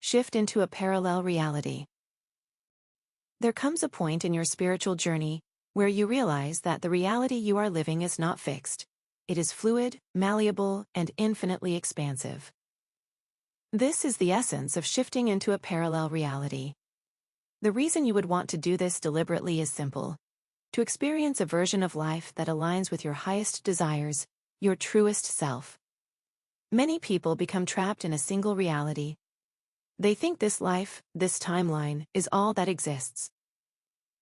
shift into a parallel reality. There comes a point in your spiritual journey where you realize that the reality you are living is not fixed. It is fluid, malleable, and infinitely expansive. This is the essence of shifting into a parallel reality. The reason you would want to do this deliberately is simple: to experience a version of life that aligns with your highest desires, your truest self. Many people become trapped in a single reality. They think this life, this timeline, is all that exists.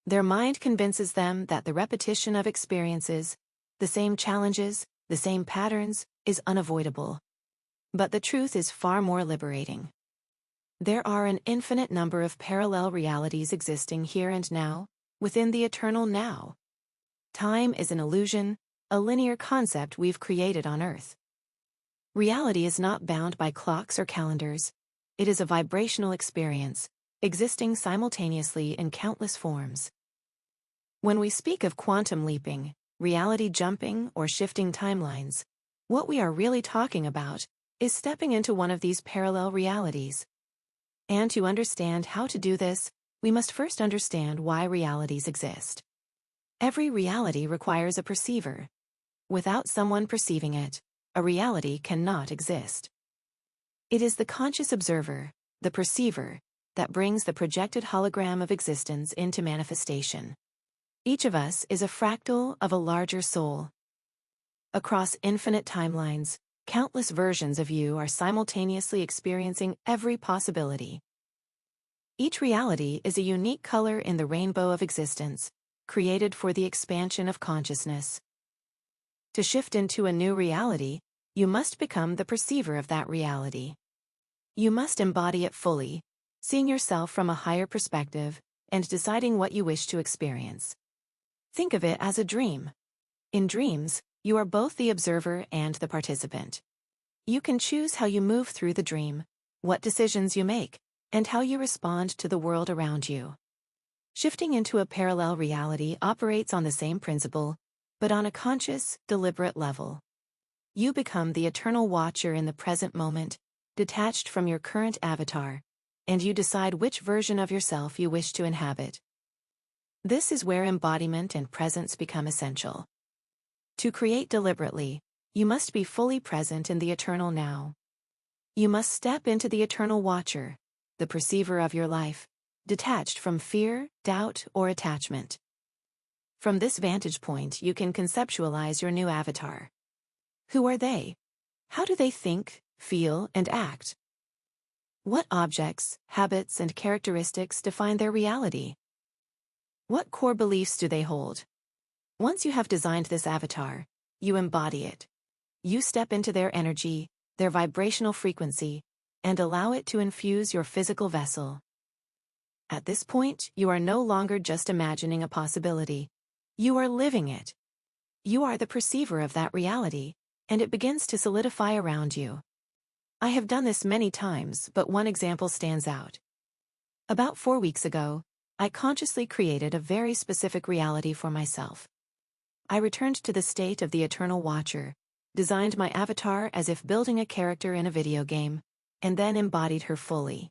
Their mind convinces them that the repetition of experiences, the same challenges, the same patterns, is unavoidable. But the truth is far more liberating. There are an infinite number of parallel realities existing here and now, within the eternal now. Time is an illusion, a linear concept we've created on Earth. Reality is not bound by clocks or calendars. It is a vibrational experience, existing simultaneously in countless forms. When we speak of quantum leaping, reality jumping, or shifting timelines, what we are really talking about is stepping into one of these parallel realities. And to understand how to do this, we must first understand why realities exist. Every reality requires a perceiver. Without someone perceiving it, a reality cannot exist. It is the conscious observer, the perceiver, that brings the projected hologram of existence into manifestation. Each of us is a fractal of a larger soul. Across infinite timelines, countless versions of you are simultaneously experiencing every possibility. Each reality is a unique color in the rainbow of existence, created for the expansion of consciousness. To shift into a new reality, you must become the perceiver of that reality. You must embody it fully, seeing yourself from a higher perspective and deciding what you wish to experience. Think of it as a dream. In dreams, you are both the observer and the participant. You can choose how you move through the dream, what decisions you make, and how you respond to the world around you. Shifting into a parallel reality operates on the same principle, but on a conscious, deliberate level. You become the eternal watcher in the present moment, detached from your current avatar, and you decide which version of yourself you wish to inhabit. This is where embodiment and presence become essential. To create deliberately, you must be fully present in the eternal now. You must step into the eternal watcher, the perceiver of your life, detached from fear, doubt, or attachment. From this vantage point, you can conceptualize your new avatar. Who are they? How do they think, feel, and act? What objects, habits, and characteristics define their reality? What core beliefs do they hold? Once you have designed this avatar, you embody it. You step into their energy, their vibrational frequency, and allow it to infuse your physical vessel. At this point, you are no longer just imagining a possibility. You are living it. You are the perceiver of that reality, and it begins to solidify around you. I have done this many times, but one example stands out. About 4 weeks ago, I consciously created a very specific reality for myself. I returned to the state of the eternal watcher, designed my avatar as if building a character in a video game, and then embodied her fully.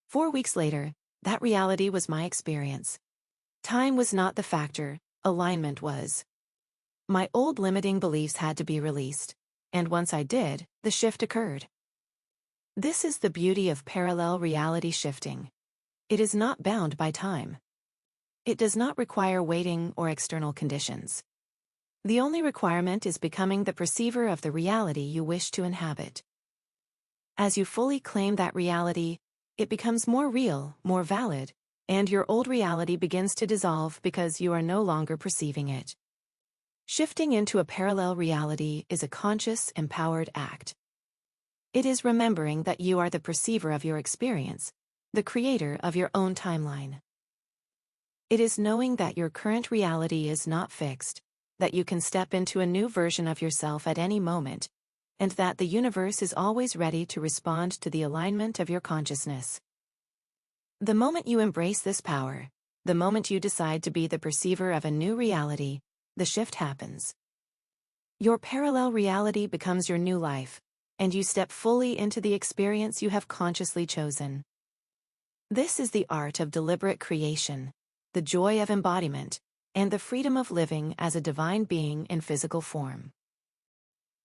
4 weeks later, that reality was my experience. Time was not the factor, alignment was. My old limiting beliefs had to be released, and once I did, the shift occurred. This is the beauty of parallel reality shifting. It is not bound by time. It does not require waiting or external conditions. The only requirement is becoming the perceiver of the reality you wish to inhabit. As you fully claim that reality, it becomes more real, more valid, and your old reality begins to dissolve because you are no longer perceiving it. Shifting into a parallel reality is a conscious, empowered act. It is remembering that you are the perceiver of your experience, the creator of your own timeline. It is knowing that your current reality is not fixed, that you can step into a new version of yourself at any moment, and that the universe is always ready to respond to the alignment of your consciousness. The moment you embrace this power, the moment you decide to be the perceiver of a new reality, the shift happens. Your parallel reality becomes your new life, and you step fully into the experience you have consciously chosen. This is the art of deliberate creation, the joy of embodiment, and the freedom of living as a divine being in physical form.